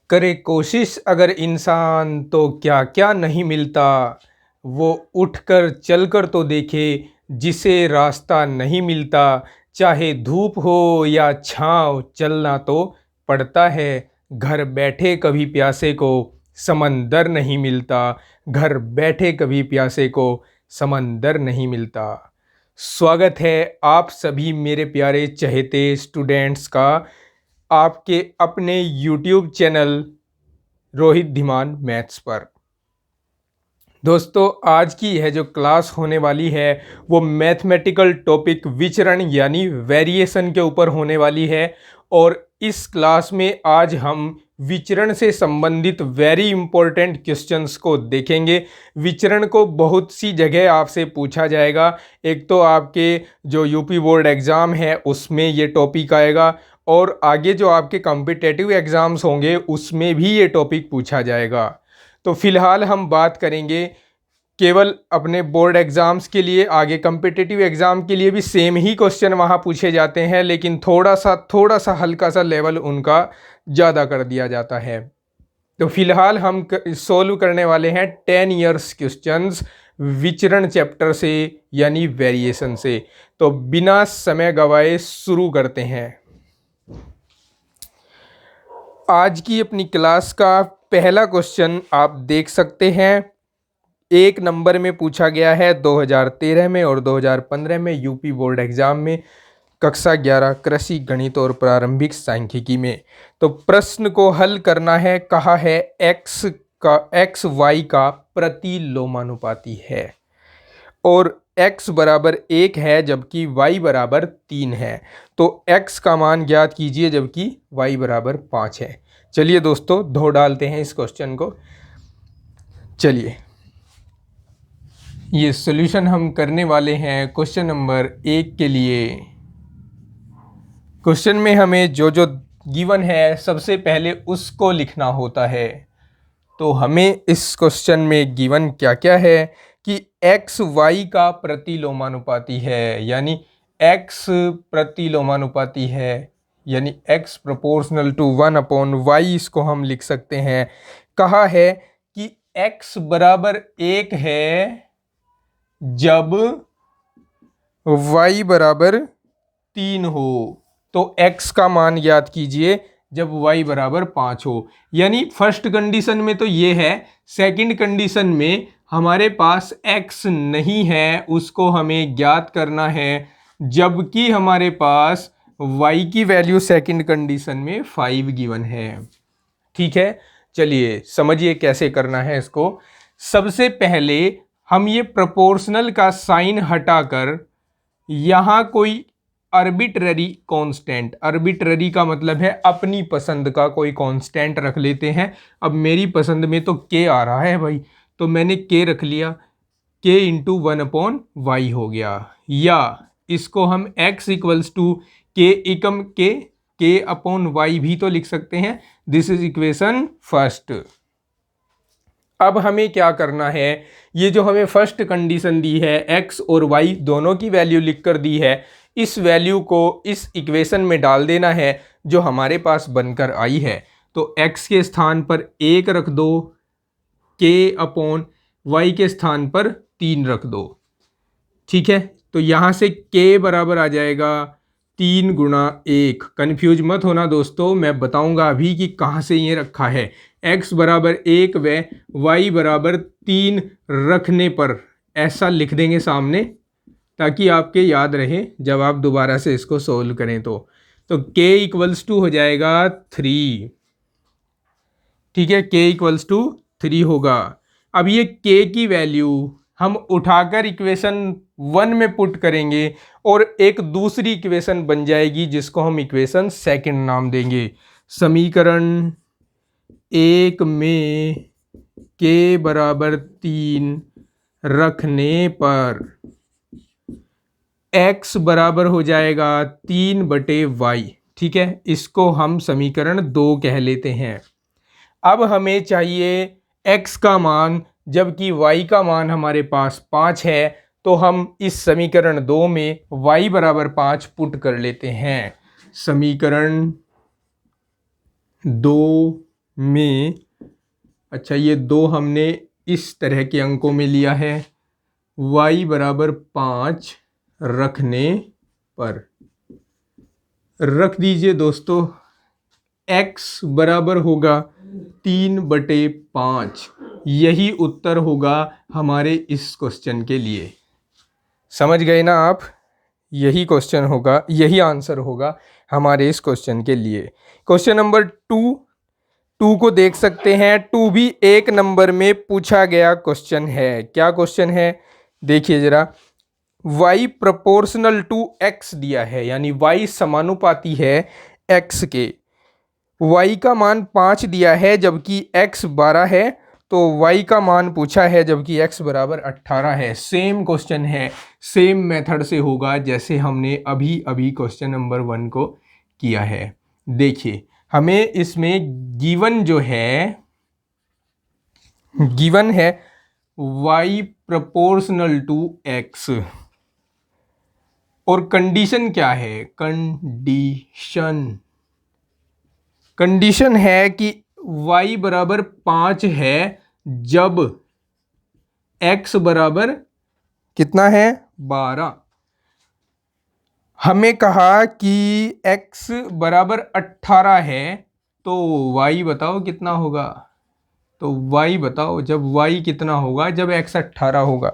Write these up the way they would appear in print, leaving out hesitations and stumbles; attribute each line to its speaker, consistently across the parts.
Speaker 1: करे कोशिश अगर इंसान तो क्या क्या नहीं मिलता। वो उठकर चलकर तो देखे जिसे रास्ता नहीं मिलता। चाहे धूप हो या छाँव चलना तो पड़ता है। घर बैठे कभी प्यासे को समंदर नहीं मिलता। घर बैठे कभी प्यासे को समंदर नहीं मिलता। स्वागत है आप सभी मेरे प्यारे चहेते स्टूडेंट्स का आपके अपने YouTube channel Rohit Dhiman maths पर। दोस्तों, आज की यह जो क्लास होने वाली है वो मैथमेटिकल टॉपिक विचरण यानी वेरिएशन के ऊपर होने वाली है। और इस क्लास में आज हम विचरण से संबंधित वेरी इंपॉर्टेंट क्वेश्चंस को देखेंगे। विचरण को बहुत सी जगह आपसे पूछा जाएगा। एक तो आपके जो यूपी बोर्ड एग्ज़ाम है उसमें ये टॉपिक आएगा, और आगे जो आपके कॉम्पिटेटिव एग्ज़ाम्स होंगे उसमें भी ये टॉपिक पूछा जाएगा। तो फिलहाल हम बात करेंगे केवल अपने बोर्ड एग्ज़ाम्स के लिए। आगे कॉम्पिटिटिव एग्ज़ाम के लिए भी सेम ही क्वेश्चन वहाँ पूछे जाते हैं, लेकिन थोड़ा सा हल्का सा लेवल उनका ज़्यादा कर दिया जाता है। तो फिलहाल हम सोल्व करने वाले हैं 10 इयर्स क्वेश्चंस विचरण चैप्टर से यानी वेरिएशन से। तो बिना समय गवाए शुरू करते हैं। आज की अपनी क्लास का पहला क्वेश्चन आप देख सकते हैं। एक नंबर में पूछा गया है 2013 में और 2015 में यूपी बोर्ड एग्जाम में कक्षा 11 कृषि गणित और प्रारंभिक सांख्यिकी में। तो प्रश्न को हल करना है। कहा है x y का प्रतिलोमानुपाती है और x बराबर 1 है जबकि y बराबर 3 है। तो x का मान ज्ञात कीजिए जबकि y बराबर 5 है। चलिए दोस्तों, धो डालते हैं इस क्वेश्चन को। चलिए, ये सॉल्यूशन हम करने वाले हैं क्वेश्चन नंबर 1 के लिए। क्वेश्चन में हमें जो जो गिवन है सबसे पहले उसको लिखना होता है। तो हमें इस क्वेश्चन में गिवन क्या क्या है कि x y का प्रतिलोमानुपाती है, यानी x प्रतिलोमानुपाती है, यानी x प्रोपोर्शनल टू 1/y इसको हम लिख सकते हैं। कहा है कि x बराबर 1 है जब y बराबर 3 हो। तो x का मान ज्ञात कीजिए जब y बराबर 5 हो। यानी फर्स्ट कंडीशन में तो ये है, सेकंड कंडीशन में हमारे पास x नहीं है, उसको हमें ज्ञात करना है, जबकि हमारे पास y की वैल्यू सेकंड कंडीशन में 5 गिवन है। ठीक है, चलिए समझिए कैसे करना है इसको। सबसे पहले हम ये प्रोपोर्शनल का साइन हटाकर यहाँ कोई आर्बिट्ररी कांस्टेंट, आर्बिट्ररी का मतलब है अपनी पसंद का कोई कांस्टेंट रख लेते हैं। अब मेरी पसंद में तो k आ रहा है भाई, तो मैंने k रख लिया। k इंटू 1/y हो गया, या इसको हम x equals to k Ekam k upon y भी तो लिख सकते हैं। This is equation first. अब हमें क्या करना है, ये जो हमें फर्स्ट कंडीशन दी है x और y दोनों की वैल्यू लिख कर दी है, इस वैल्यू को इस इक्वेशन में डाल देना है जो हमारे पास बनकर आई है। तो x के स्थान पर 1 रख दो, k अपॉन y के स्थान पर 3 रख दो। ठीक है, तो यहाँ से k बराबर आ जाएगा 3 गुणा 1। कन्फ्यूज मत होना दोस्तों, मैं बताऊंगा अभी कि कहाँ से ये रखा है। x बराबर 1 व y बराबर 3 रखने पर ऐसा लिख देंगे सामने, ताकि आपके याद रहे जब आप दोबारा से इसको सोल्व करें। तो k इक्वल्स टू हो जाएगा 3। ठीक है, k इक्वल्स टू 3 होगा। अब ये k की वैल्यू हम उठाकर इक्वेशन 1 में पुट करेंगे और एक दूसरी इक्वेशन बन जाएगी जिसको हम इक्वेशन सेकंड नाम देंगे। समीकरण 1 में k बराबर 3 रखने पर x बराबर हो जाएगा 3/y। ठीक है, इसको हम समीकरण 2 कह लेते हैं। अब हमें चाहिए x का मान, जबकि y का मान हमारे पास 5 है। तो हम इस समीकरण 2 में y बराबर 5 पुट कर लेते हैं। समीकरण 2 में, अच्छा ये 2 हमने इस तरह के अंकों में लिया है, y बराबर 5 रखने पर रख दीजिए दोस्तों, x बराबर होगा 3/5। यही उत्तर होगा हमारे इस क्वेश्चन के लिए। समझ गए ना आप? यही क्वेश्चन होगा, यही आंसर होगा हमारे इस क्वेश्चन के लिए। क्वेश्चन नंबर 2 को देख सकते हैं। 2 भी 1 नंबर में पूछा गया क्वेश्चन है। क्या क्वेश्चन है देखिए जरा। y प्रोपोर्शनल टू x दिया है, यानी y समानुपाती है x के। y का मान 5 दिया है जबकि x 12 है, तो y का मान पूछा है जबकि x बराबर 18 है। सेम क्वेश्चन है, सेम मेथड से होगा जैसे हमने अभी अभी क्वेश्चन नंबर 1 को किया है। देखिए हमें इसमें गिवन जो है, गिवन है y प्रोपोर्शनल टू x, और कंडीशन क्या है, कंडीशन है कि y बराबर 5 है जब x बराबर कितना है, 12। हमें कहा कि x बराबर 18 है, तो y बताओ कितना होगा। तो y बताओ जब y कितना होगा, जब x 18 होगा।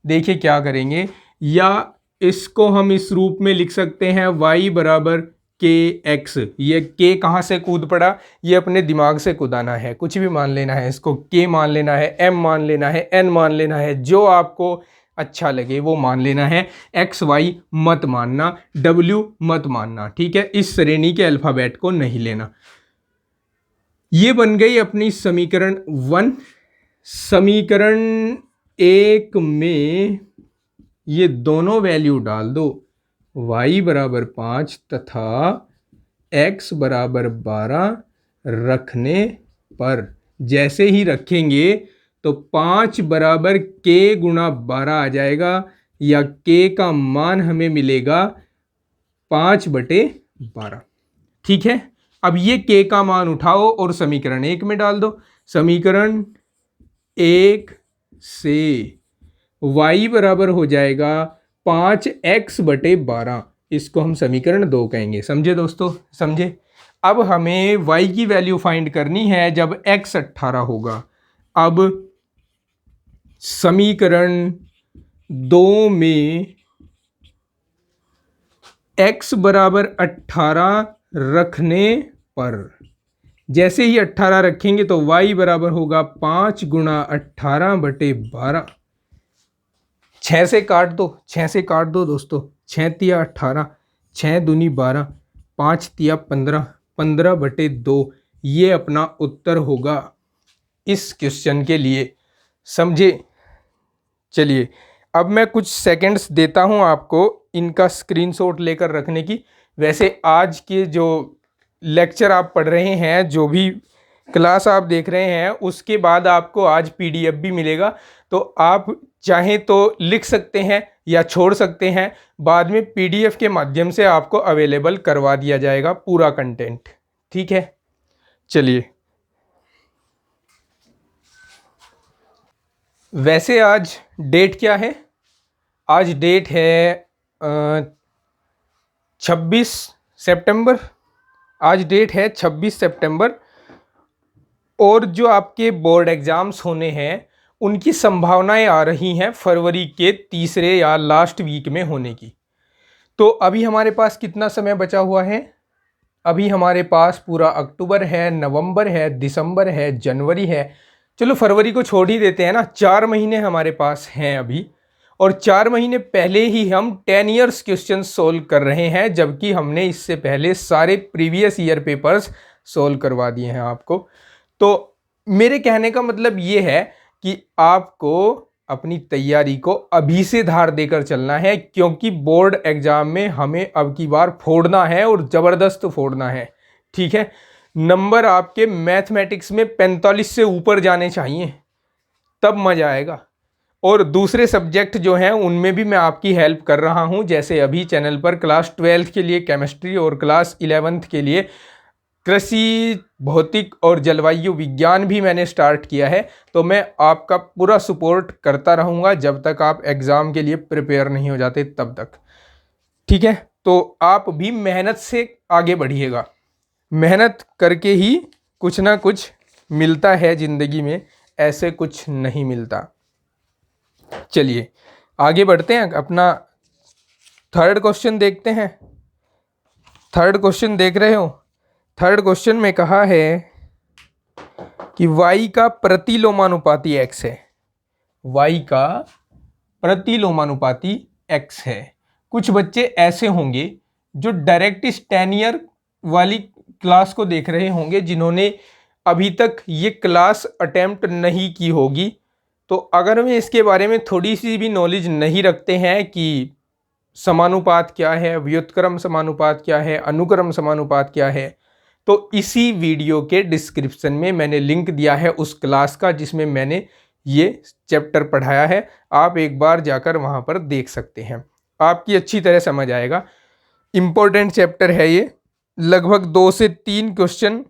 Speaker 1: देखिए क्या करेंगे, या इसको हम इस रूप में लिख सकते हैं y बराबर kx। ये k कहाँ से कूद पड़ा, ये अपने दिमाग से कूदाना है, कुछ भी मान लेना है, इसको k मान लेना है, m मान लेना है, n मान लेना है, जो आपको अच्छा लगे वो मान लेना है। x y मत मानना, w मत मानना, ठीक है। इस श्रेणी के अल्फ़ाबेट को नहीं लेना। ये बन गई अपनी समीकरण 1। समीकरण 1 में ये दोनों वैल्यू डाल दो, y बराबर 5 तथा x बराबर 12 रखने पर। जैसे ही रखेंगे तो 5 बराबर k गुणा 12 आ जाएगा, या k का मान हमें मिलेगा 5/12। ठीक है। अब ये k का मान उठाओ और समीकरण 1 में डाल दो। समीकरण 1 से y बराबर हो जाएगा 5x/12। इसको हम समीकरण 2 कहेंगे। समझे दोस्तों, समझे। अब हमें y की वैल्यू फाइंड करनी है जब x 18 होगा। अब समीकरण 2 में x बराबर 18 रखने पर, जैसे ही 18 रखेंगे तो y बराबर होगा 5 गुणा 18/12। 6 से काट दो, 6 से काट दो दोस्तों। 6 तिया 18, 6 दूनी 12, 5 तिया 15, 15/2। ये अपना उत्तर होगा इस क्वेश्चन के लिए। समझे। चलिए अब मैं कुछ सेकंड्स देता हूं आपको इनका स्क्रीनशॉट लेकर रखने की। वैसे आज के जो लेक्चर आप पढ़ रहे हैं, जो भी क्लास आप देख रहे हैं, उसके बाद आपको आज पीडीएफ भी मिलेगा, तो आप चाहें तो लिख सकते हैं या छोड़ सकते हैं। बाद में पीडीएफ के माध्यम से आपको अवेलेबल करवा दिया जाएगा पूरा कंटेंट। ठीक है। चलिए, वैसे आज डेट क्या है? आज डेट है 26 सितंबर। आज डेट है 26 सितंबर। और जो आपके बोर्ड एग्ज़ाम्स होने हैं उनकी संभावनाएं आ रही हैं फरवरी के तीसरे या लास्ट वीक में होने की। तो अभी हमारे पास कितना समय बचा हुआ है? अभी हमारे पास पूरा अक्टूबर है, नवंबर है, दिसंबर है, जनवरी है। चलो फरवरी को छोड़ ही देते हैं ना। 4 महीने हमारे पास हैं अभी, और 4 महीने पहले ही हम 10 ईयर्स क्वेश्चन सोल्व कर रहे हैं, जबकि हमने इससे पहले सारे प्रीवियस ईयर पेपर्स सोल्व करवा दिए हैं आपको। तो मेरे कहने का मतलब ये है कि आपको अपनी तैयारी को अभी से धार देकर चलना है, क्योंकि बोर्ड एग्जाम में हमें अब की बार फोड़ना है और ज़बरदस्त फोड़ना है। ठीक है। नंबर आपके मैथमेटिक्स में 45 से ऊपर जाने चाहिए, तब मज़ा आएगा। और दूसरे सब्जेक्ट जो हैं उनमें भी मैं आपकी हेल्प कर रहा हूं। जैसे अभी चैनल पर क्लास 12th के लिए केमिस्ट्री और क्लास 11th के लिए कृषि, भौतिक और जलवायु विज्ञान भी मैंने स्टार्ट किया है। तो मैं आपका पूरा सपोर्ट करता रहूँगा जब तक आप एग्ज़ाम के लिए प्रिपेयर नहीं हो जाते तब तक, ठीक है। तो आप भी मेहनत से आगे बढ़िएगा, मेहनत करके ही कुछ ना कुछ मिलता है ज़िंदगी में, ऐसे कुछ नहीं मिलता। चलिए आगे बढ़ते हैं, अपना थर्ड क्वेश्चन देखते हैं। थर्ड क्वेश्चन देख रहे हो? थर्ड क्वेश्चन में कहा है कि y का प्रतिलोमानुपाती x है। y का प्रतिलोमानुपाती x है। कुछ बच्चे ऐसे होंगे जो डायरेक्ट स्टेनियर वाली क्लास को देख रहे होंगे, जिन्होंने अभी तक ये क्लास अटेम्प्ट नहीं की होगी। तो अगर वे इसके बारे में थोड़ी सी भी नॉलेज नहीं रखते हैं कि समानुपात क्या है, व्युत्क्रम समानुपात क्या है, अनुक्रम समानुपात क्या है, तो इसी वीडियो के डिस्क्रिप्शन में मैंने लिंक दिया है उस क्लास का जिसमें मैंने ये चैप्टर पढ़ाया है। आप एक बार जाकर वहाँ पर देख सकते हैं, आपकी अच्छी तरह समझ आएगा। इम्पोर्टेंट चैप्टर है ये, लगभग 2 से 3 क्वेश्चन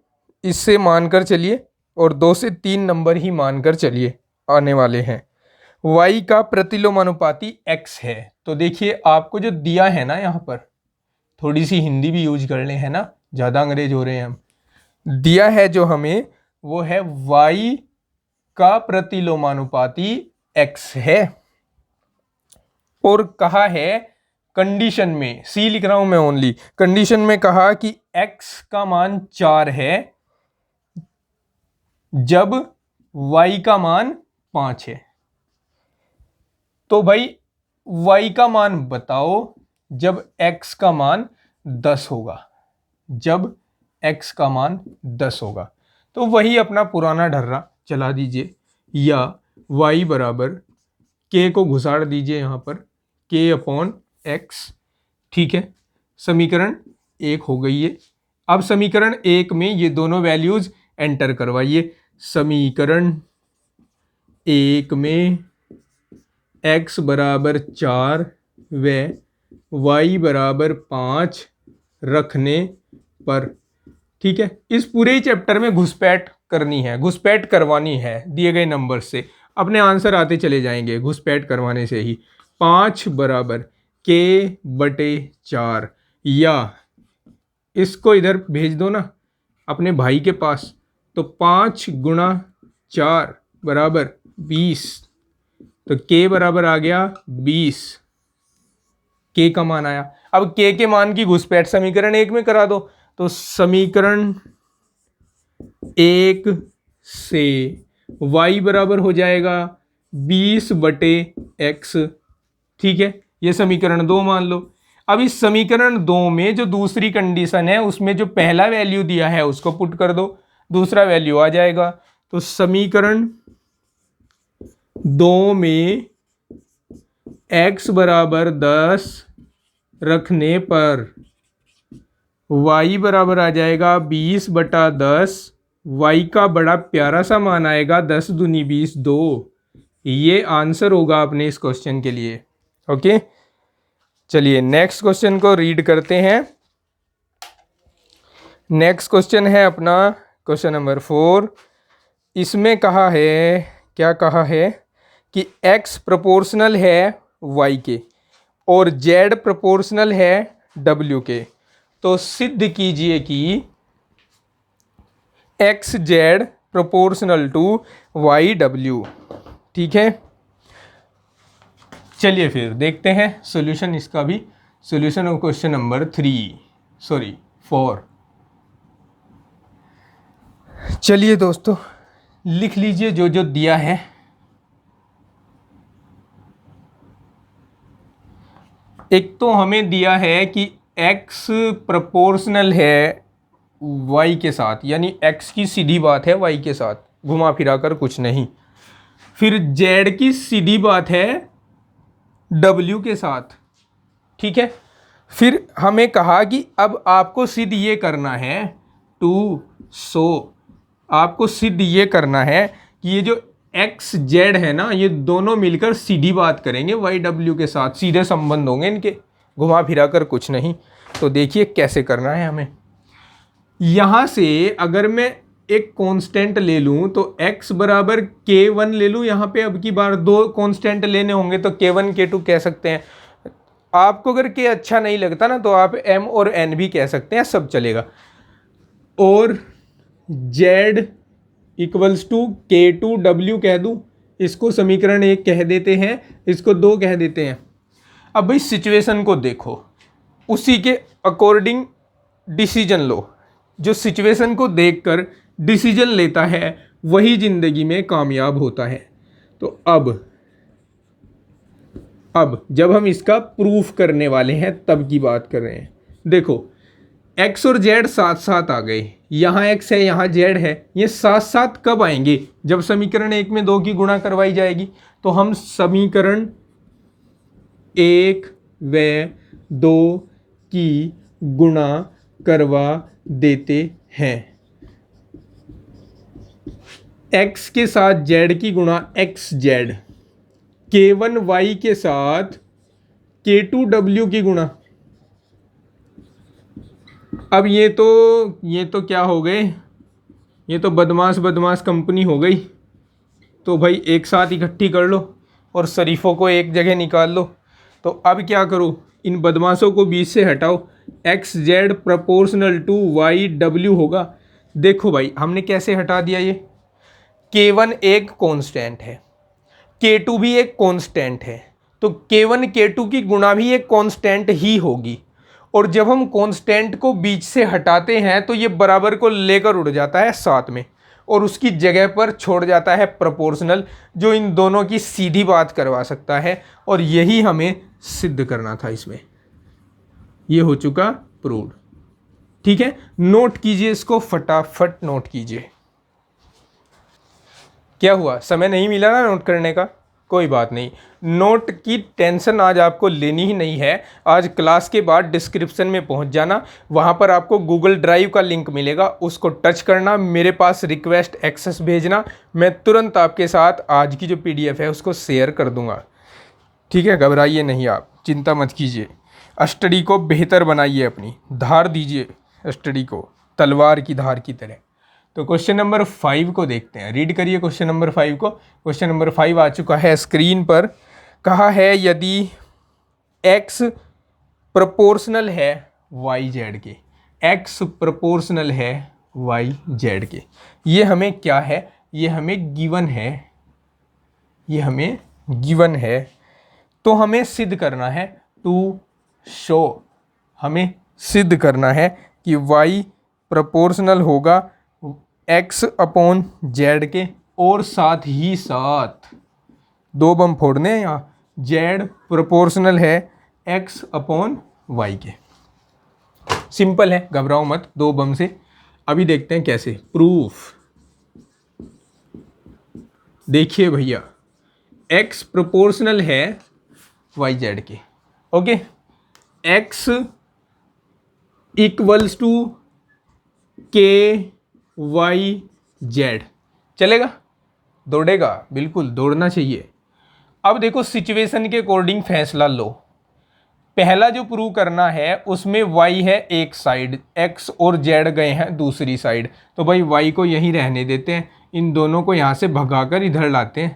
Speaker 1: इससे मानकर चलिए और 2 से 3 नंबर ही मानकर चलिए आने वाले हैं। y का प्रतिलोमानुपाती x है। तो देखिए आपको जो दिया है ना, यहाँ पर थोड़ी सी हिंदी भी यूज कर लें, है ना, ज़्यादा अंग्रेज हो रहे हैं हम। दिया है जो हमें वो है y का प्रतिलोमानुपाती x है, और कहा है कंडीशन में, सी लिख रहा हूं मैं ओनली, कंडीशन में कहा कि x का मान 4 है जब y का मान 5 है। तो भाई y का मान बताओ जब x का मान 10 होगा, जब x का मान 10 होगा। तो वही अपना पुराना ढर्रा चला दीजिए, या y बराबर k को घुसाड़ दीजिए यहाँ पर, k अपॉन x, ठीक है। समीकरण 1 हो गई है। अब समीकरण 1 में ये दोनों वैल्यूज एंटर करवाइए। समीकरण 1 में x बराबर 4 व y बराबर 5 रखने पर, ठीक है। इस पूरे चैप्टर में घुसपैठ करनी है, घुसपैठ करवानी है दिए गए नंबर से, अपने आंसर आते चले जाएंगे घुसपैठ करवाने से ही। 5 बराबर k बटे 4, या इसको इधर भेज दो ना अपने भाई के पास, तो 5 गुणा 4 बराबर 20, तो k बराबर आ गया 20, k का मान आया। अब k के मान की घुसपैठ समीकरण 1 में करा दो, तो समीकरण 1 से y बराबर हो जाएगा 20 बटे x, ठीक है। ये समीकरण 2 मान लो। अब इस समीकरण 2 में जो दूसरी कंडीशन है उसमें जो पहला वैल्यू दिया है उसको पुट कर दो, दूसरा वैल्यू आ जाएगा। तो समीकरण 2 में x बराबर 10 रखने पर y बराबर आ जाएगा 20 बटा 10, y का बड़ा प्यारा सा मान आएगा 10 दूनी 20 2। ये आंसर होगा अपने इस क्वेश्चन के लिए। ओके, चलिए नेक्स्ट क्वेश्चन को रीड करते हैं। नेक्स्ट क्वेश्चन है अपना क्वेश्चन नंबर 4। इसमें कहा है, क्या कहा है कि x प्रोपोर्शनल है y के और z प्रोपोर्शनल है w के। तो सिद्ध कीजिए कि x z proportional to y डब्ल्यू, ठीक है। चलिए फिर देखते हैं सॉल्यूशन इसका भी, सॉल्यूशन ऑफ क्वेश्चन नंबर 4। चलिए दोस्तों लिख लीजिए जो जो दिया है। एक तो हमें दिया है कि x प्रोपोर्शनल है y के साथ, यानी x की सीधी बात है y के साथ, घुमा फिरा कर कुछ नहीं। फिर z की सीधी बात है w के साथ, ठीक है। फिर हमें कहा कि अब आपको सिद्ध ये करना है आपको सिद्ध ये करना है कि ये जो एक्स जेड है ना, ये दोनों मिलकर सीधी बात करेंगे वाई डब्ल्यू के साथ, सीधे संबंध होंगे इनके, घुमा फिरा कर कुछ नहीं। तो देखिए कैसे करना है हमें। यहाँ से अगर मैं एक कांस्टेंट ले लूँ तो x बराबर k1 ले लूँ। यहाँ पे अब की बार दो कांस्टेंट लेने होंगे तो k1 k2 कह सकते हैं। आपको अगर k अच्छा नहीं लगता ना तो आप m और n भी कह सकते हैं, सब चलेगा। और z इक्वल्स टू k2w कह दूँ, इसको समीकरण 1 कह देते हैं, इसको 2 कह देते हैं। अब भाई सिचुएशन को देखो, उसी के अकॉर्डिंग डिसीजन लो। जो सिचुएशन को देखकर डिसीजन लेता है वही जिंदगी में कामयाब होता है। तो अब जब हम इसका प्रूफ करने वाले हैं तब की बात कर रहे हैं। देखो x और z साथ साथ आ गए, यहाँ x है यहाँ z है, ये साथ साथ कब आएंगे? जब समीकरण 1 में 2 की गुणा करवाई जाएगी। तो हम समीकरण 1 व 2 की गुणा करवा देते हैं। x के साथ z की गुणा xz, k1y के साथ k2w की गुणा। अब ये तो क्या हो गए, ये तो बदमाश कंपनी हो गई। तो भाई एक साथ इकट्ठी कर लो और शरीफों को एक जगह निकाल लो। तो अब क्या करो, इन बदमाशों को बीच से हटाओ। X z proportional to y डब्ल्यू होगा। देखो भाई हमने कैसे हटा दिया, ये K1 एक कांस्टेंट है, K2 भी एक कांस्टेंट है, तो K1 K2 की गुणा भी एक कांस्टेंट ही होगी। और जब हम कांस्टेंट को बीच से हटाते हैं तो ये बराबर को लेकर उड़ जाता है साथ में और उसकी जगह पर छोड़ जाता है प्रोपोर्शनल, जो इन दोनों की सीधी बात करवा सकता है। और यही हमें सिद्ध करना था इसमें। ये हो चुका प्रूव्ड। ठीक है, नोट कीजिए इसको, फटाफट नोट कीजिए। क्या हुआ, समय नहीं मिला ना नोट करने का? कोई बात नहीं, नोट की टेंशन आज आपको लेनी ही नहीं है। आज क्लास के बाद डिस्क्रिप्शन में पहुंच जाना, वहां पर आपको गूगल ड्राइव का लिंक मिलेगा, उसको टच करना, मेरे पास रिक्वेस्ट एक्सेस भेजना, मैं तुरंत आपके साथ आज की जो PDF है उसको शेयर कर दूंगा। ठीक है, घबराइए नहीं, आप चिंता मत कीजिए। स्टडी को बेहतर बनाइए, अपनी धार दीजिए स्टडी को तलवार की धार की तरह। तो क्वेश्चन नंबर 5 को देखते हैं, रीड करिए क्वेश्चन नंबर 5 को। क्वेश्चन नंबर 5 आ चुका है स्क्रीन पर। कहा है यदि x प्रोपोर्शनल है y z के, x प्रोपोर्शनल है y z के, ये हमें क्या है, ये हमें गिवन है, ये हमें गिवन है। तो हमें सिद्ध करना है, टू शो, हमें सिद्ध करना है कि y प्रोपोर्शनल होगा x अपॉन z के, और साथ ही साथ दो बम फोड़ने हैं यहाँ, z प्रोपोर्शनल है x अपॉन y के। सिंपल है, घबराओ मत दो बम से। अभी देखते हैं कैसे प्रूफ। देखिए भैया, x प्रोपोर्शनल है y z के, okay, x equals to k y z, चलेगा, दौड़ेगा, बिल्कुल दौड़ना चाहिए। अब देखो सिचुएशन के अकॉर्डिंग फैसला लो। पहला जो प्रूव करना है उसमें y है एक साइड, x और z गए हैं दूसरी साइड, तो भाई y को यहीं रहने देते हैं, इन दोनों को यहाँ से भगाकर इधर लाते हैं।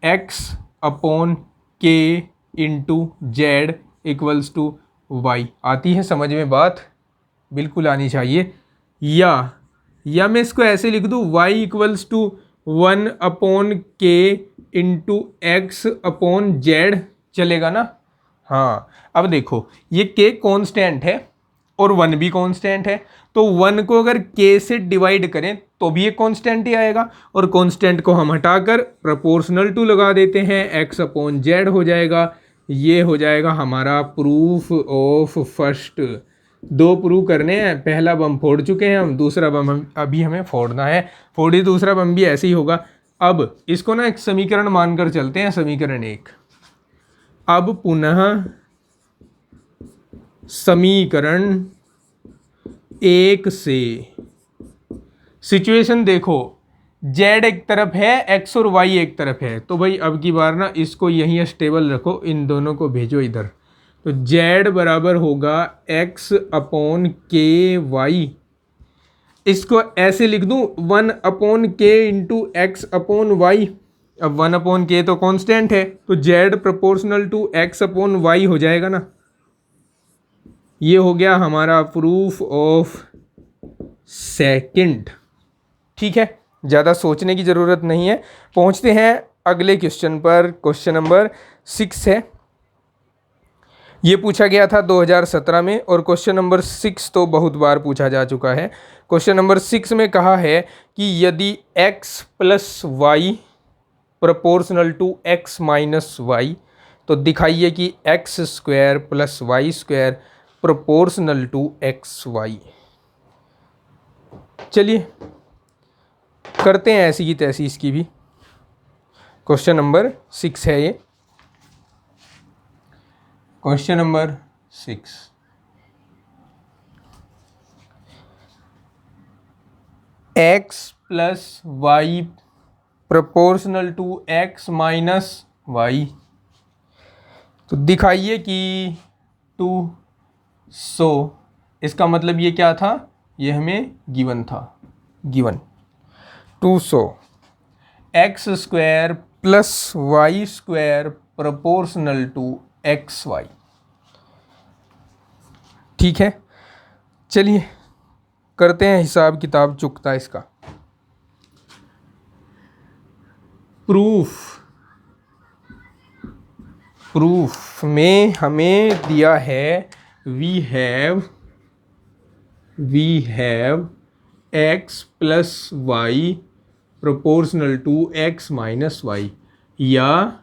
Speaker 1: x upon k into z equals to y. आती है समझ में बात? बिल्कुल आनी चाहिए। या मैं इसको ऐसे लिख दूँ, y इक्वल्स टू 1 अपॉन के इंटू एक्स अपॉन जेड, चलेगा ना? हाँ, अब देखो ये k कांस्टेंट है और 1 भी कांस्टेंट है, तो 1 को अगर k से डिवाइड करें तो भी एक कांस्टेंट ही आएगा, और कांस्टेंट को हम हटाकर प्रोपोर्शनल टू लगा देते हैं, x अपॉन जेड हो जाएगा। ये हो जाएगा हमारा प्रूफ ऑफ फर्स्ट। दो प्रूव करने हैं, पहला बम फोड़ चुके हैं हम, दूसरा बम अभी हमें फोड़ना है। फोड़ी दूसरा बम भी ऐसे ही होगा। अब इसको ना एक समीकरण मानकर चलते हैं, समीकरण 1। अब पुनः समीकरण 1 से सिचुएशन देखो, z एक तरफ है, x और y एक तरफ है, तो भाई अब की बार ना इसको यहीं स्टेबल रखो, इन दोनों को भेजो इधर। तो z बराबर होगा x अपॉन के वाई, इसको ऐसे लिख दूं 1/k into x upon Y. अब 1/k तो कांस्टेंट है, तो z proportional to x upon y हो जाएगा ना। ये हो गया हमारा प्रूफ ऑफ सेकंड। ठीक है, ज़्यादा सोचने की ज़रूरत नहीं है। पहुंचते हैं अगले क्वेश्चन पर। क्वेश्चन नंबर 6 है। ये पूछा गया था 2017 में, और क्वेश्चन नंबर 6 तो बहुत बार पूछा जा चुका है। क्वेश्चन नंबर 6 में कहा है कि यदि x plus Y proportional to x minus y, तो दिखाइए कि x square plus y square proportional to x y. चलिए करते हैं ऐसी की तैसी इसकी भी। क्वेश्चन नंबर 6 है ये। Question number 6, x plus Y proportional to x minus y, तो दिखाइए कि 200, इसका मतलब ये क्या था, ये हमें गिवन था, given 200 x square plus y square proportional to x y. ठीक है, चलिए करते हैं हिसाब किताब चुकता इसका। प्रूफ में हमें दिया है we have X plus Y proportional to x minus Y, या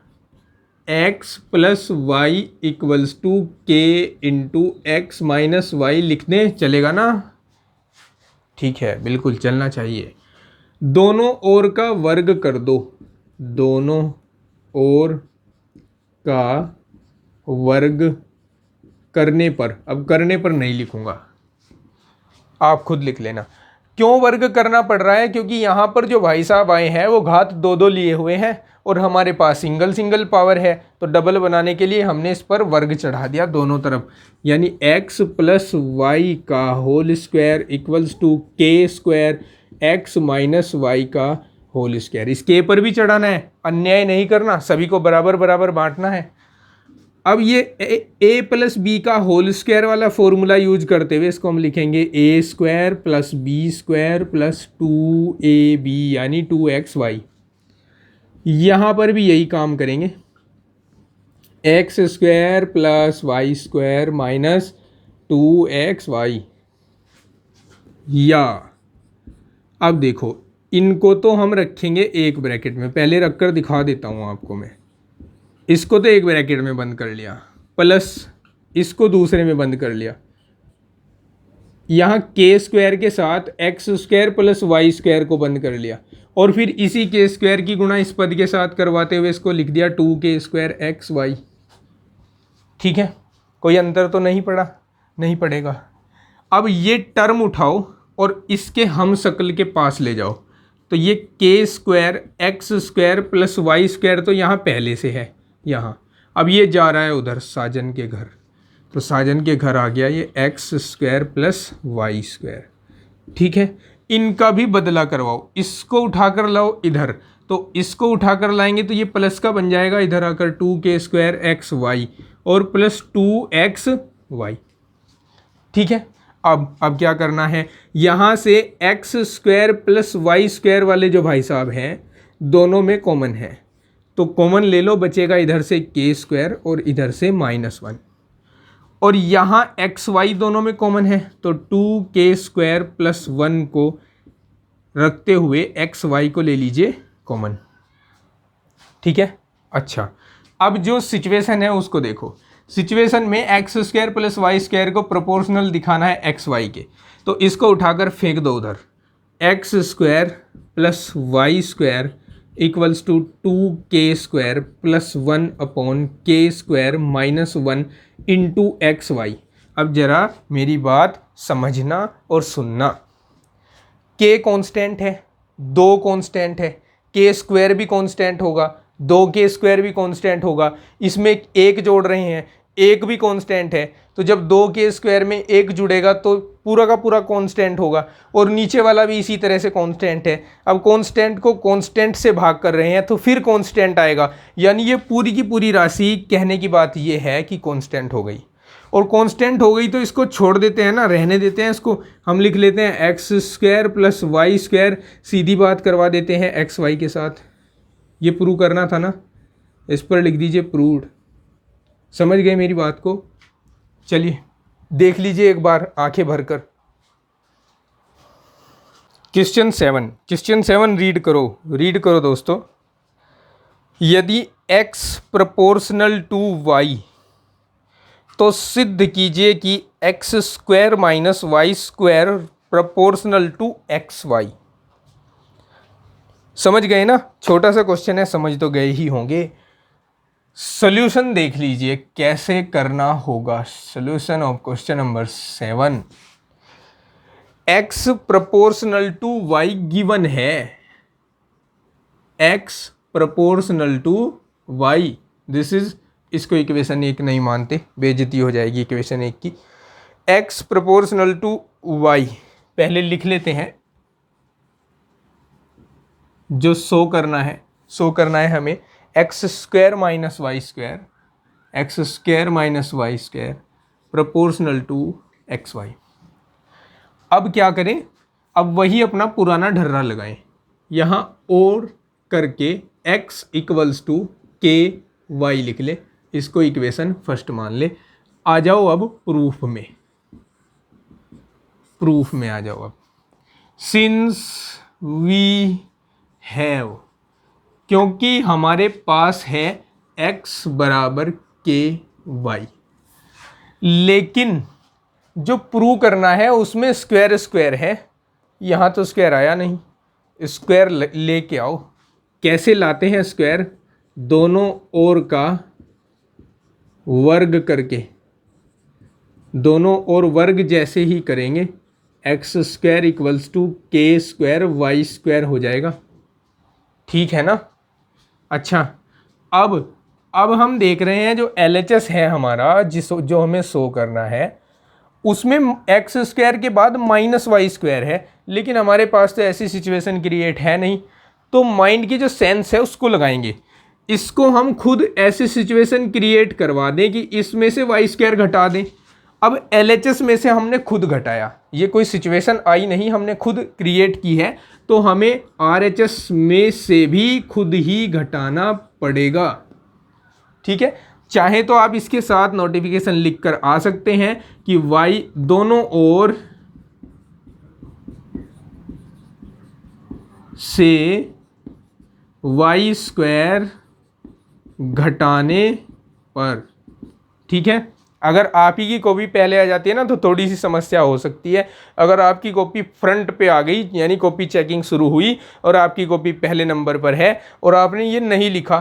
Speaker 1: X plus Y equals to K into X minus Y लिखने चलेगा ना। ठीक है, बिल्कुल चलना चाहिए। दोनों ओर का वर्ग कर दो, दोनों ओर का वर्ग करने पर, अब करने पर नहीं लिखूंगा, आप खुद लिख लेना। क्यों वर्ग करना पड़ रहा है, क्योंकि यहाँ पर जो भाई साहब आए हैं वो घात 2-2 लिए हुए हैं, और हमारे पास सिंगल पावर है, तो डबल बनाने के लिए हमने इस पर वर्ग चढ़ा दिया दोनों तरफ। यानी x प्लस वाई का होल स्क्वायर इक्वल्स टू के स्क्वायर एक्स माइनस वाई का होल स्क्वायर। इस के पर भी चढ़ाना है, अन्याय नहीं करना, सभी को बराबर बराबर बांटना है। अब ये a प्लस बी का होल स्क्वायर वाला फॉर्मूला यूज करते हुए इसको हम लिखेंगे a square plus b square plus 2ab यानी 2xy। यहाँ पर भी यही काम करेंगे, x square plus y square minus 2xy। या अब देखो, इनको तो हम रखेंगे एक ब्रैकेट में, पहले रखकर दिखा देता हूँ आपको मैं। इसको तो एक ब्रैकेट में बंद कर लिया, प्लस इसको दूसरे में बंद कर लिया। यहाँ के स्क्वायर के साथ x square plus y square को बंद कर लिया, और फिर इसी के स्क्वायर की गुणा इस पद के साथ करवाते हुए इसको लिख दिया 2k स्क्वायर एक्स वाई। ठीक है, कोई अंतर तो नहीं पड़ा, नहीं पड़ेगा। अब ये टर्म उठाओ और इसके हम शक्ल के पास ले जाओ, तो ये k square x square plus y square तो यहाँ पहले से है यहाँ। अब ये जा रहा है उधर साजन के घर, तो साजन के घर आ गया ये x square plus y square. ठीक है, इनका भी बदला करवाओ, इसको उठाकर लाओ इधर, तो इसको उठाकर लाएंगे तो ये प्लस का बन जाएगा इधर आकर 2k स्क्वायर एक्स वाई और प्लस 2xy। ठीक है, अब क्या करना है, यहाँ से x square plus y square वाले जो भाई साहब हैं दोनों में कॉमन है, तो कॉमन ले लो, बचेगा इधर से के स्क्वायर और इधर से -1, और यहाँ एक्स वाई दोनों में कॉमन है, तो 2k स्क्वायर प्लस 1 को रखते हुए एक्स वाई को ले लीजिए कॉमन। ठीक है, अच्छा अब जो सिचुएशन है उसको देखो। सिचुएशन में x square plus y square को प्रोपोर्शनल दिखाना है एक्स वाई के, तो इसको उठाकर फेंक दो उधर। X square plus y square equals to 2k square plus 1 upon k square -1 into x y. अब जरा मेरी बात समझना और सुनना, के कांस्टेंट है, 2 कांस्टेंट है, के स्क्वायर भी कांस्टेंट होगा, 2k स्क्वायर भी कांस्टेंट होगा, इसमें एक जोड़ रहे हैं, एक भी कांस्टेंट है, तो जब 2k² में एक जुड़ेगा तो पूरा का पूरा कांस्टेंट होगा, और नीचे वाला भी इसी तरह से कांस्टेंट है। अब कांस्टेंट को कांस्टेंट से भाग कर रहे हैं तो फिर कांस्टेंट आएगा, यानी ये पूरी की पूरी राशि, कहने की बात ये है कि कांस्टेंट हो गई। और कांस्टेंट हो गई तो इसको छोड़ देते हैं ना, रहने देते हैं इसको, हम लिख लेते हैं x² + y², सीधी बात करवा देते हैं एक्स वाई के साथ। ये प्रूव करना था ना, इस पर लिख दीजिए प्रूव्ड। समझ गए मेरी बात को? चलिए देख लीजिए एक बार आंखें भरकर। क्वेश्चन 7 रीड करो दोस्तों। यदि x प्रोपोर्शनल टू y तो सिद्ध कीजिए कि x² - y² proportional to xy। समझ गए ना? छोटा सा क्वेश्चन है, समझ तो गए ही होंगे। सॉल्यूशन देख लीजिए कैसे करना होगा। Solution of question number 7। x proportional to y given है, x proportional to y, this is, इसको इक्वेशन 1 नहीं मानते, बेइज्जती हो जाएगी इक्वेशन 1 की। x प्रोपोर्शनल टू y पहले लिख लेते हैं, जो शो करना है हमें x² - y² proportional to xy। अब क्या करें? अब वही अपना पुराना ढर्रा लगाएं, यहाँ और करके x = ky लिख ले, इसको इक्वेशन फर्स्ट मान ले। आ जाओ अब प्रूफ में आ जाओ अब। सिंस वी हैव, क्योंकि हमारे पास है x = ky, लेकिन जो प्रूव करना है उसमें स्क्वायर है, यहाँ तो स्क्वायर आया नहीं, स्क्वायर लेके आओ। कैसे लाते हैं स्क्वायर? दोनों ओर का वर्ग करके, दोनों ओर वर्ग जैसे ही करेंगे x² = k² y² हो जाएगा। ठीक है ना? अच्छा, अब हम देख रहे हैं जो LHS है हमारा, जो हमें शो करना है, उसमें x² के बाद -y² है, लेकिन हमारे पास तो ऐसी सिचुएशन क्रिएट है नहीं, तो माइंड की जो सेंस है उसको लगाएंगे। इसको हम खुद ऐसी सिचुएशन क्रिएट करवा दें कि इसमें से y² घटा दें। अब LHS में से हमने खुद घटाया, ये कोई सिचुएशन आई नहीं, हमने खुद क्रिएट की है, तो हमें RHS में से भी खुद ही घटाना पड़ेगा। ठीक है, चाहे तो आप इसके साथ नोटिफिकेशन लिखकर आ सकते हैं कि y दोनों ओर से y² घटाने पर। ठीक है, अगर आप ही की कॉपी पहले आ जाती है ना तो थोड़ी सी समस्या हो सकती है। अगर आपकी कॉपी फ्रंट पे आ गई, यानी कॉपी चेकिंग शुरू हुई और आपकी कॉपी पहले नंबर पर है और आपने ये नहीं लिखा,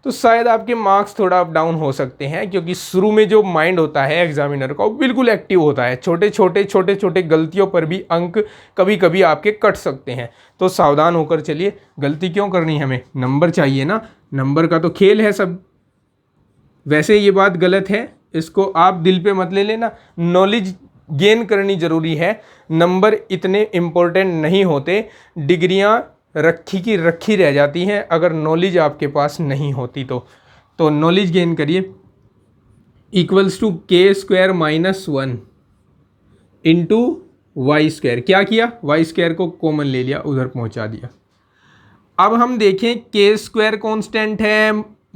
Speaker 1: तो शायद आपके मार्क्स थोड़ा अप डाउन हो सकते हैं, क्योंकि शुरू में जो माइंड होता है एग्जामिनर का वो बिल्कुल एक्टिव होता है। छोटे छोटे गलतियों पर भी अंक कभी कभी आपके कट सकते हैं, तो सावधान होकर चलिए। गलती क्यों करनी, हमें नंबर चाहिए ना, नंबर का तो खेल है सब। वैसे ये बात गलत है, इसको आप दिल पे मत ले लेना। नॉलेज गेन करनी ज़रूरी है, नंबर इतने इम्पोर्टेंट नहीं होते। डिग्रियां रखी की रखी रह जाती हैं अगर नॉलेज आपके पास नहीं होती तो नॉलेज गेन करिए। = k² - 1 * y²। क्या किया? y² को कॉमन ले लिया, उधर पहुंचा दिया। अब हम देखें k² कांस्टेंट है,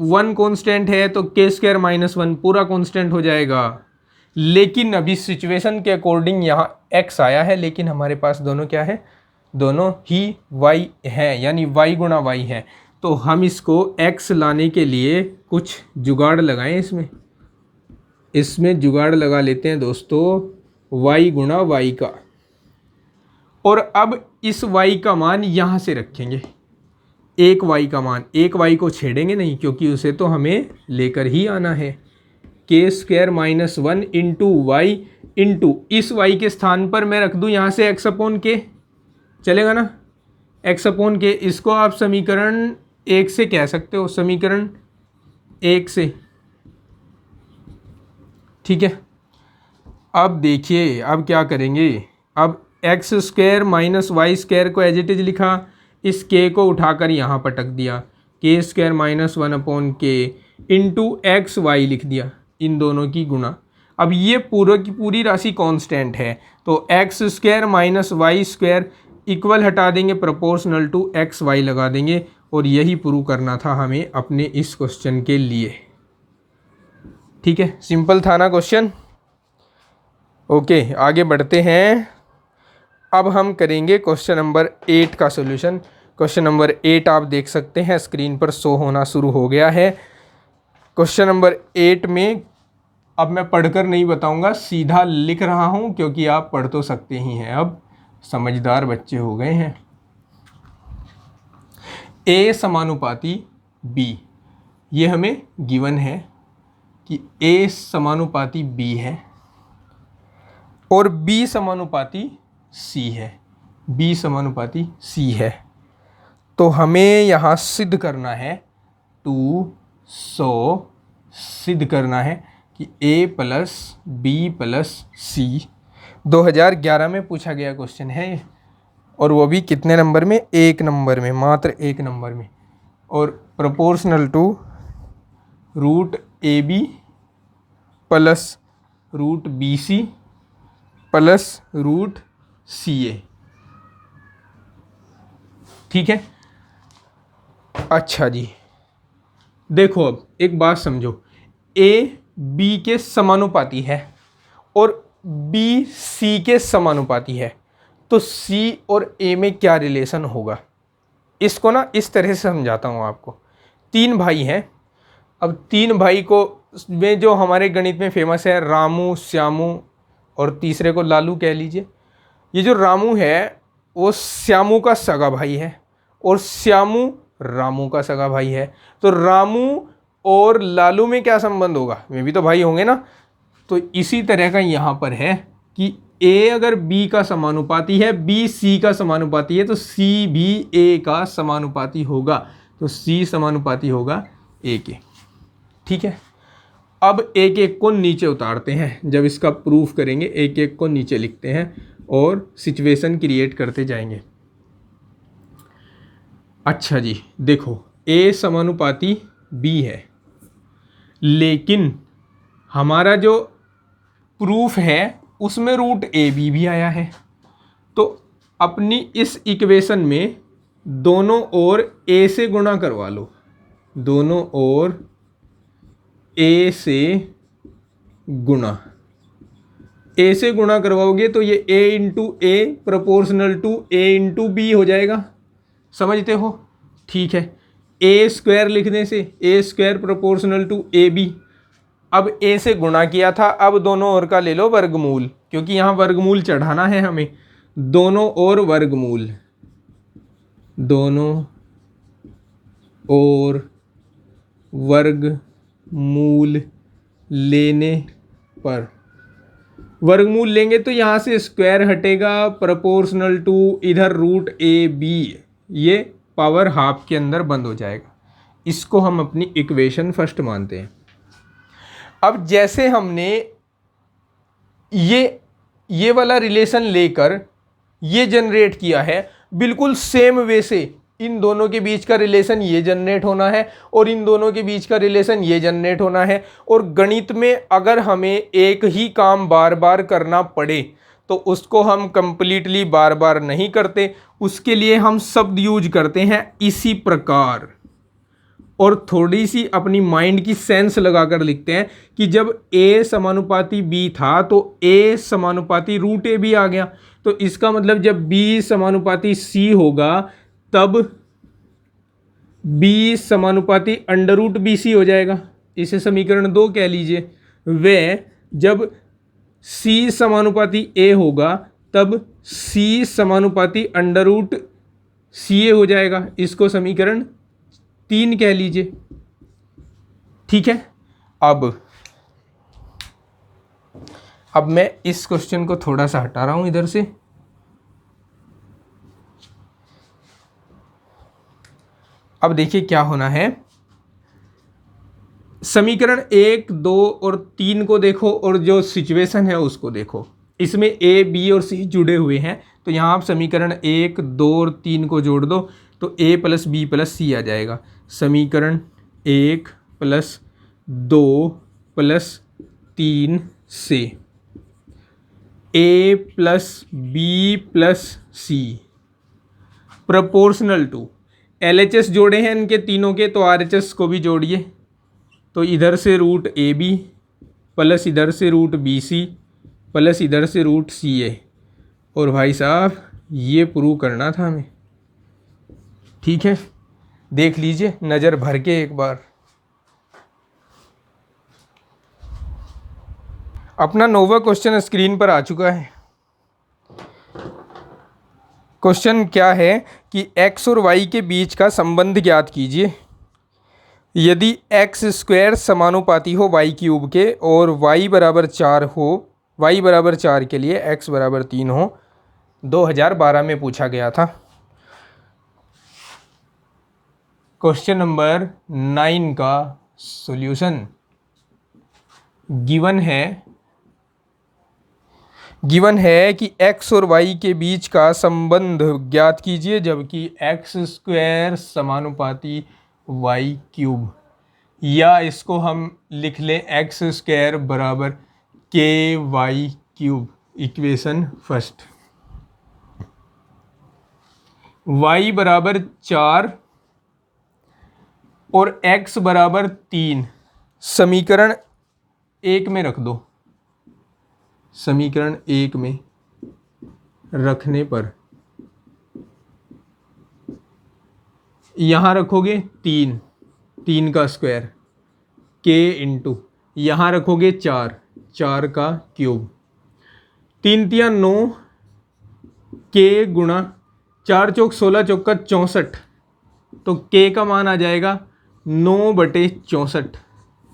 Speaker 1: 1 कांस्टेंट है, तो k² - 1 पूरा कांस्टेंट हो जाएगा। लेकिन अभी सिचुएशन के अकॉर्डिंग यहाँ x आया है, लेकिन हमारे पास दोनों क्या है? दोनों ही y है, यानी y × y है। तो हम इसको x लाने के लिए कुछ जुगाड़ लगाएं। इसमें जुगाड़ लगा लेते हैं दोस्तों, y × y का। और अब इस y का मान यहाँ से रखेंगे, एक y का मान, एक y को छेड़ेंगे नहीं, क्योंकि उसे तो हमें लेकर ही आना है। k² - 1 * y इंटू इस y के स्थान पर मैं रख दूं यहाँ से x/k, चलेगा ना? x/k, इसको आप समीकरण 1 से कह सकते हो, समीकरण 1 से ठीक है। अब देखिए अब क्या करेंगे, अब x square minus y square को एज इट इज लिखा, इस के को उठाकर यहाँ पटक दिया, के स्क्वायर माइनस 1 के इंटू एक्स वाई लिख दिया, इन दोनों की गुणा। अब ये पूरा की पूरी राशि कांस्टेंट है, तो x square minus y square equal हटा देंगे प्रोपोर्शनल टू एक्स वाई लगा देंगे, और यही प्रूव करना था हमें अपने इस क्वेश्चन के लिए। ठीक है, सिंपल था ना क्वेश्चन। ओके, आगे बढ़ते हैं। अब हम करेंगे क्वेश्चन नंबर 8 का सॉल्यूशन। क्वेश्चन नंबर 8 आप देख सकते हैं स्क्रीन पर शो होना शुरू हो गया है। क्वेश्चन नंबर 8 में अब मैं पढ़कर नहीं बताऊंगा, सीधा लिख रहा हूं, क्योंकि आप पढ़ तो सकते ही हैं, अब समझदार बच्चे हो गए हैं। ए समानुपाती बी, ये हमें गिवन है कि ए समानुपाती बी है और बी समानुपाती सी है, बी समानुपाती सी है। तो हमें यहाँ सिद्ध करना है, सिद्ध करना है कि ए प्लस बी प्लस सी। 2011 में पूछा गया क्वेश्चन है, और वो भी कितने नंबर में, 1 नंबर में, मात्र 1 नंबर में, और proportional to root A B plus root B C plus root C A. ठीक है। अच्छा जी, देखो अब एक बात समझो, ए बी के समानुपाती है और बी सी के समानुपाती है, तो सी और ए में क्या रिलेशन होगा, इसको ना इस तरह से समझाता हूँ आपको। 3 भाई हैं, अब 3 भाई को में जो हमारे गणित में फेमस है रामू, श्यामू और तीसरे को लालू कह लीजिए। ये जो रामू है वो श्यामू का सगा भाई है और श्यामू रामू का सगा भाई है, तो रामू और लालू में क्या संबंध होगा, वे भी तो भाई होंगे ना। तो इसी तरह का यहाँ पर है कि ए अगर बी का समानुपाती है, बी सी का समानुपाती है, तो सी भी ए का समानुपाती होगा, तो सी समानुपाती होगा ए के। ठीक है, अब एक एक को नीचे उतारते हैं, जब इसका प्रूफ करेंगे एक एक को नीचे लिखते हैं और सिचुएशन क्रिएट करते जाएंगे। अच्छा जी, देखो ए समानुपाती बी है, लेकिन हमारा जो प्रूफ है उसमें रूट ए बी भी आया है, तो अपनी इस इक्वेशन में दोनों ओर ए से गुणा करवा लो, दोनों ओर ए से गुणा, ए से गुणा करवाओगे तो ये A into A proportional to A into B हो जाएगा, समझते हो। ठीक है, ए स्क्वायर लिखने से A square proportional to A B. अब ए से गुणा किया था, अब दोनों ओर का ले लो वर्गमूल, क्योंकि यहाँ वर्गमूल चढ़ाना है हमें। दोनों ओर वर्गमूल, दोनों ओर वर्गमूल लेने पर, वर्गमूल लेंगे तो यहाँ से स्क्वायर हटेगा, प्रोपोर्शनल टू इधर रूट ए बी, ये पावर हाफ के अंदर बंद हो जाएगा। इसको हम अपनी इक्वेशन फर्स्ट मानते हैं। अब जैसे हमने ये वाला रिलेशन लेकर ये जनरेट किया है, बिल्कुल सेम वे से इन दोनों के बीच का रिलेशन ये जनरेट होना है और इन दोनों के बीच का रिलेशन ये जनरेट होना है। और गणित में अगर हमें एक ही काम बार बार करना पड़े तो उसको हम कंप्लीटली बार बार नहीं करते, उसके लिए हम शब्द यूज करते हैं इसी प्रकार, और थोड़ी सी अपनी माइंड की सेंस लगाकर लिखते हैं कि जब a समानुपाती b था तो a समानुपाती रूट ए भी आ गया, तो इसका मतलब जब b समानुपाती c होगा तब b समानुपाती अंडर रूट बी सी हो जाएगा, इसे समीकरण 2 कह लीजिए। व जब c समानुपाती a होगा तब c समानुपाती अंडर रूट सी ए हो जाएगा, इसको समीकरण 3 कह लीजिए। ठीक है, अब मैं इस क्वेश्चन को थोड़ा सा हटा रहा हूं इधर से। अब देखिए क्या होना है, समीकरण 1, 2 और 3 को देखो और जो सिचुएशन है उसको देखो। इसमें ए, बी और सी जुड़े हुए हैं, तो यहाँ आप समीकरण 1, 2 और 3 को जोड़ दो तो A plus B plus C आ जाएगा। समीकरण 1 प्लस 2 प्लस 3 से A plus B plus C proportional to, LHS जोड़े हैं इनके तीनों के, तो RHS को भी जोड़िए। तो इधर से रूट AB प्लस इधर से रूट BC प्लस इधर से रूट CA, और भाई साहब ये प्रूव करना था हमें। ठीक है, देख लीजिए नज़र भर के एक बार। अपना 9वां क्वेश्चन स्क्रीन पर आ चुका है। क्वेश्चन क्या है कि x और y के बीच का संबंध ज्ञात कीजिए। यदि एक्स स्क्वायर समानुपाती हो y क्यूब के और y बराबर 4 हो, y बराबर 4 के लिए x बराबर 3 हो, 2012 में पूछा गया था। क्वेश्चन नंबर 9 का सॉल्यूशन गिवन है कि x और y के बीच का संबंध ज्ञात कीजिए जबकि एक्स स्क्वायर समानुपाती y क्यूब, या इसको हम लिख लें एक्स स्क्वायर बराबर k y cube. Equation first, y बराबर 4 और x बराबर 3 समीकरण 1 में रख दो। समीकरण 1 में रखने पर यहाँ रखोगे 3 का स्क्वायर k इंटू, यहाँ रखोगे 4 का क्यूब, 3 तिया 9 k गुणा 4 चौक 16 चौका 64, तो k का मान आ जाएगा 9/64।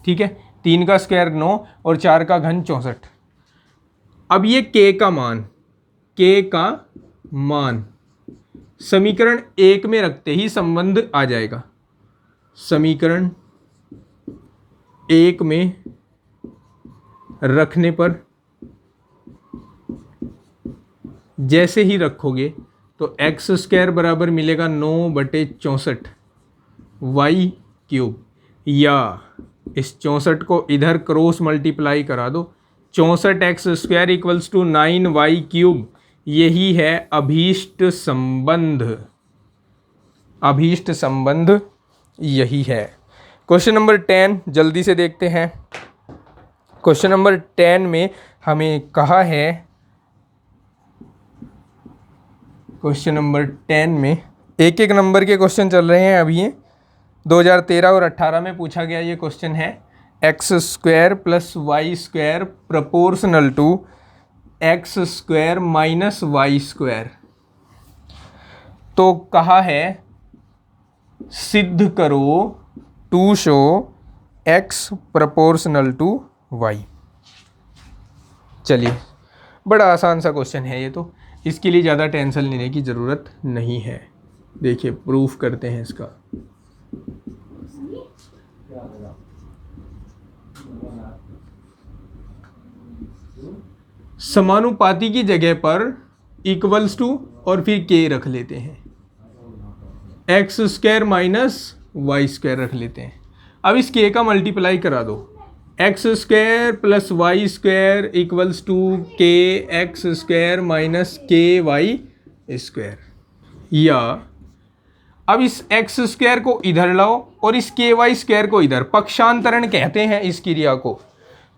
Speaker 1: ठीक है, 3 का स्क्वायर 9 और 4 का घन 64। अब ये k का मान समीकरण 1 में रखते ही संबंध आ जाएगा। समीकरण 1 में रखने पर जैसे ही रखोगे तो एक्स स्क्वायर बराबर मिलेगा 9/64 वाई क्यूब, या इस 64 को इधर क्रॉस मल्टीप्लाई करा दो, 64 x square equals to 9 y cube. यही है अभीष्ट संबंध, अभीष्ट संबंध यही है। क्वेश्चन नंबर 10 जल्दी से देखते हैं। क्वेश्चन नंबर 10 में हमें कहा है, क्वेश्चन नंबर 10 में एक एक नंबर के क्वेश्चन चल रहे हैं अभी। ये 2013 और 18 में पूछा गया ये क्वेश्चन है, x square plus y square proportional to x square minus y square. तो कहा है सिद्ध करो to show x proportional to y. चलिए, बड़ा आसान सा क्वेश्चन है ये, तो इसके लिए ज़्यादा टेंशन लेने की ज़रूरत नहीं है। देखिए प्रूफ करते हैं इसका। समानुपाती की जगह पर इक्वल्स टू और फिर k रख लेते हैं, x square minus y square रख लेते हैं। अब इस k का मल्टीप्लाई करा दो, x square plus y square equals to k x square minus k y square. या अब इस एक्स स्क्वायर को इधर लाओ और इस के वाई स्क्वायर को इधर, पक्षांतरण कहते हैं इस क्रिया को।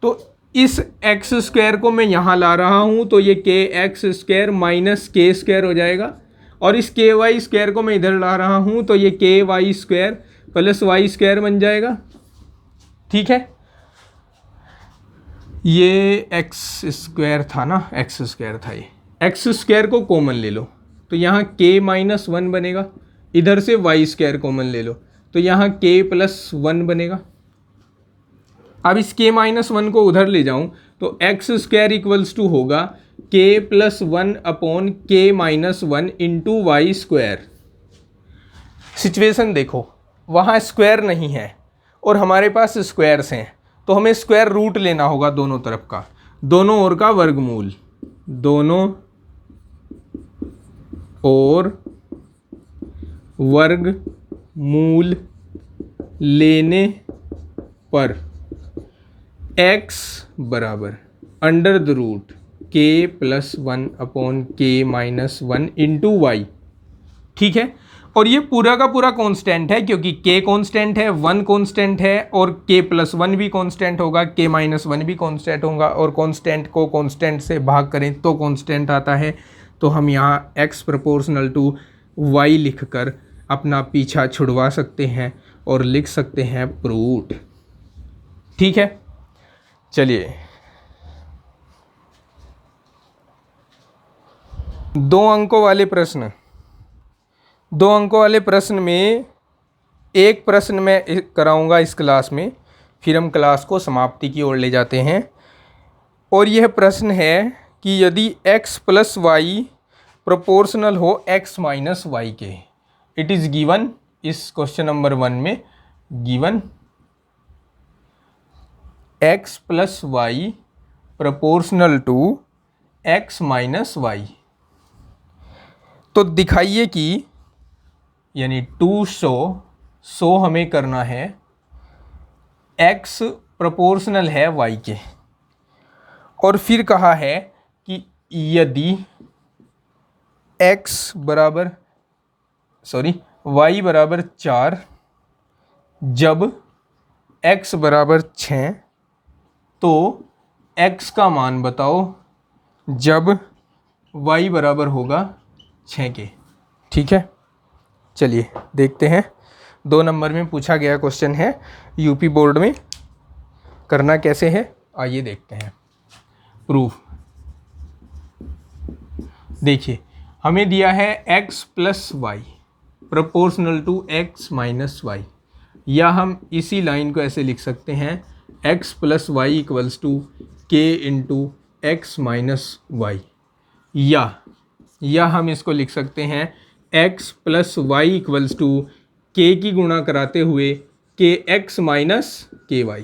Speaker 1: तो इस एक्स स्क्वायर को मैं यहाँ ला रहा हूँ तो ये के एक्स स्क्वायर माइनस के स्क्वायर हो जाएगा, और इस के वाई स्क्वायर को मैं इधर ला रहा हूँ तो ये k y square plus y square बन जाएगा। ठीक है, ये एक्स स्क्वायर था ना, एक्स स्क्वायर था, ये एक्स स्क्वायर को कॉमन ले लो तो यहाँ के माइनस 1 बनेगा, इधर से वाई स्क्वायर कॉमन ले लो तो यहाँ के प्लस 1 बनेगा। अब इस के माइनस 1 को उधर ले जाऊं तो एक्स स्क्वायर इक्वल्स टू होगा k plus 1 upon k minus 1 into y square. Situation देखो, वहाँ स्क्वायर नहीं है और हमारे पास स्क्वायर्स हैं, तो हमें स्क्वायर रूट लेना होगा दोनों तरफ का, दोनों ओर का वर्गमूल, दोनों ओर वर्गमूल लेने पर x बराबर under the root k+1/k-1 into y. ठीक है, और ये पूरा का पूरा कांस्टेंट है क्योंकि k कांस्टेंट है, 1 कांस्टेंट है और k+1 भी कांस्टेंट होगा, k-1 भी कांस्टेंट होगा, और कांस्टेंट को कांस्टेंट से भाग करें तो कांस्टेंट आता है। तो हम यहाँ x प्रोपोर्शनल टू y लिखकर अपना पीछा छुड़वा सकते हैं और लिख सकते हैं प्रूव्ड। ठीक है, चलिए 2 अंकों वाले प्रश्न, 2 अंकों वाले प्रश्न में एक प्रश्न मैं कराऊंगा इस क्लास में, फिर हम क्लास को समाप्ति की ओर ले जाते हैं। और यह प्रश्न है कि यदि x + y प्रोपोर्शनल हो x - y के, इट इज़ गिवन, इस क्वेश्चन नंबर 1 में given x + y proportional to x - y, तो दिखाइए कि, यानी टू शो हमें करना है x प्रोपोर्शनल है y के, और फिर कहा है कि यदि y बराबर 4 जब x बराबर 6, तो x का मान बताओ जब y बराबर होगा 6 के। ठीक है, चलिए देखते हैं। 2 नंबर में पूछा गया क्वेश्चन है, यूपी बोर्ड में, करना कैसे है आइए देखते हैं। प्रूफ देखिए, हमें दिया है x + y proportional to x - y, या हम इसी लाइन को ऐसे लिख सकते हैं x + y = k × x - y, या हम इसको लिख सकते हैं x + y = k की गुणा कराते हुए kx - ky।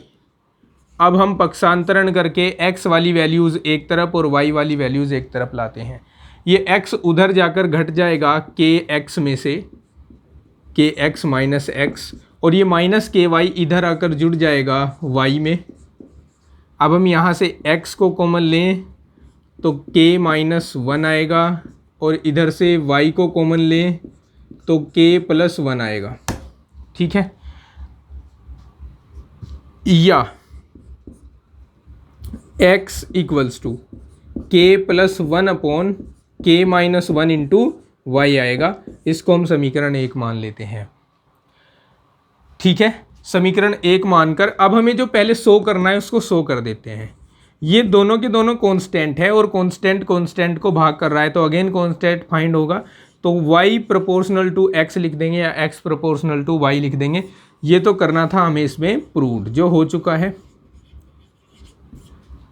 Speaker 1: अब हम पक्षांतरण करके x वाली वैल्यूज़ एक तरफ और y वाली वैल्यूज़ एक तरफ लाते हैं। ये x उधर जाकर घट जाएगा kx में से, kx - x, और ये -ky इधर आकर जुड़ जाएगा y में। अब हम यहाँ से x को कॉमन लें तो k-1 आएगा, और इधर से y को कॉमन लें तो k+1 आएगा। ठीक है, या x = k+1/k-1 इंटू y आएगा। इसको हम समीकरण 1 मान लेते हैं। ठीक है, समीकरण 1 मानकर अब हमें जो पहले शो करना है उसको शो कर देते हैं। ये दोनों के दोनों कांस्टेंट है और कांस्टेंट को भाग कर रहा है, तो अगेन कांस्टेंट फाइंड होगा, तो y प्रोपोर्शनल टू x लिख देंगे या x प्रोपोर्शनल टू y लिख देंगे। ये तो करना था हमें इसमें प्रूव्ड, जो हो चुका है।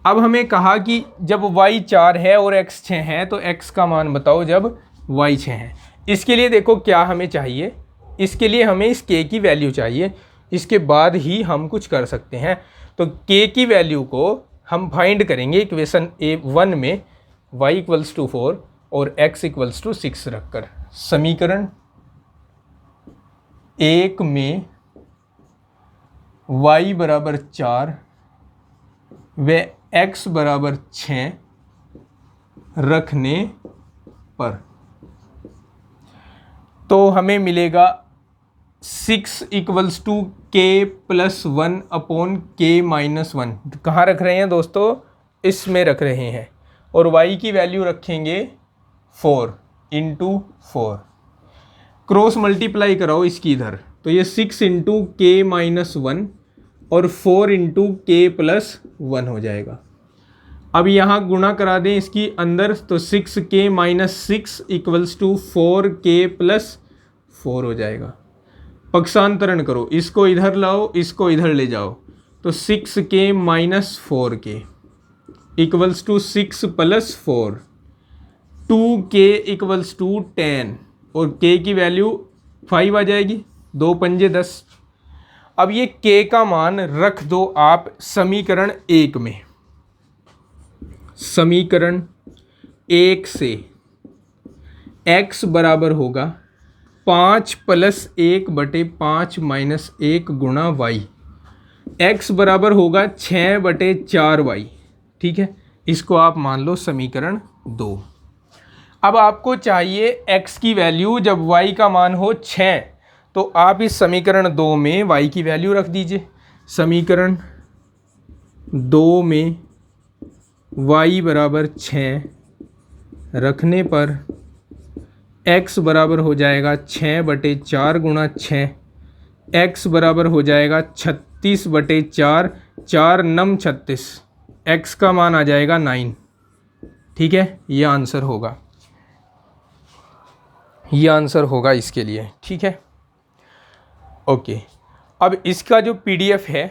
Speaker 1: अब हमें कहा कि जब y 4 है और x 6 है तो x का मान बताओ जब y 6 है। इसके लिए देखो क्या हमें चाहिए, इसके लिए हमें इस k की वैल्यू चाहिए, इसके बाद ही हम कुछ कर सकते हैं। तो k की वैल्यू को हम फाइंड करेंगे इक्वेशन 1 में y = 4 और x = 6 रखकर। समीकरण 1 में y बराबर 4 व x बराबर 6 रखने पर, तो हमें मिलेगा 6 = k+1/k-1। कहाँ रख रहे हैं दोस्तों, इसमें रख रहे हैं, और y की वैल्यू रखेंगे 4 × 4। क्रॉस मल्टीप्लाई कराओ इसकी इधर, तो ये 6 × k-1 और 4 × k+1 हो जाएगा। अब यहाँ गुणा करा दें इसकी अंदर, तो 6k - 6 = 4k+4 हो जाएगा। पक्षांतरण करो, इसको इधर लाओ, इसको इधर ले जाओ, तो 6k - 4k = 6 + 4, 2k = 10, और k की वैल्यू 5 आ जाएगी, 2 पंजे 10। अब ये k का मान रख दो आप समीकरण 1 में। समीकरण 1 से x बराबर होगा 5 + 1/5 - 1 गुणा y। x बराबर होगा 6/4y। ठीक है, इसको आप मान लो समीकरण 2। अब आपको चाहिए x की वैल्यू जब y का मान हो 6, तो आप इस समीकरण 2 में y की वैल्यू रख दीजिए। समीकरण 2 में y बराबर 6 रखने पर x बराबर हो जाएगा 6/4 गुणा 6, x बराबर हो जाएगा 36/4, 4 9 36, x का मान आ जाएगा 9। ठीक है, ये आंसर होगा, ये आंसर होगा इसके लिए। ठीक है, ओके। अब इसका जो PDF है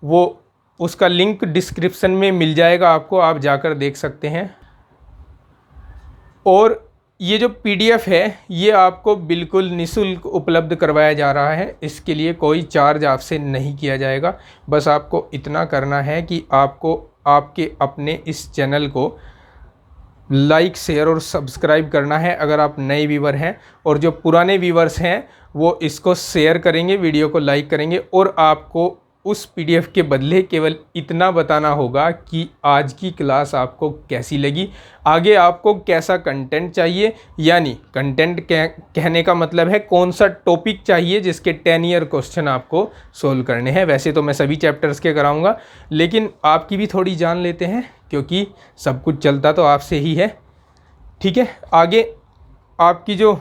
Speaker 1: वो उसका लिंक डिस्क्रिप्शन में मिल जाएगा आपको, आप जाकर देख सकते हैं। और ये जो PDF है ये आपको बिल्कुल निःशुल्क उपलब्ध करवाया जा रहा है, इसके लिए कोई चार्ज आपसे नहीं किया जाएगा। बस आपको इतना करना है कि आपको आपके अपने इस चैनल को लाइक, शेयर और सब्सक्राइब करना है अगर आप नए व्यूवर हैं, और जो पुराने व्यूवर्स हैं वो इसको शेयर करेंगे, वीडियो को लाइक करेंगे, और आपको उस PDF के बदले केवल इतना बताना होगा कि आज की क्लास आपको कैसी लगी, आगे आपको कैसा कंटेंट चाहिए। यानी कंटेंट कहने का मतलब है कौन सा टॉपिक चाहिए जिसके 10 ईयर क्वेश्चन आपको सोल्व करने हैं। वैसे तो मैं सभी चैप्टर्स के कराऊंगा, लेकिन आपकी भी थोड़ी जान लेते हैं क्योंकि सब कुछ चलता तो आपसे ही है। ठीक है, आगे आपकी जो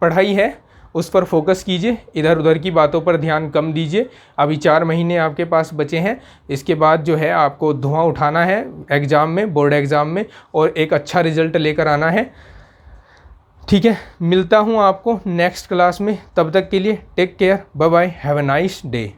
Speaker 1: पढ़ाई है उस पर फोकस कीजिए, इधर उधर की बातों पर ध्यान कम दीजिए। अभी 4 महीने आपके पास बचे हैं, इसके बाद जो है आपको धुआं उठाना है एग्ज़ाम में, बोर्ड एग्ज़ाम में, और एक अच्छा रिजल्ट लेकर आना है। ठीक है, मिलता हूँ आपको नेक्स्ट क्लास में, तब तक के लिए take care, bye bye, have a nice day.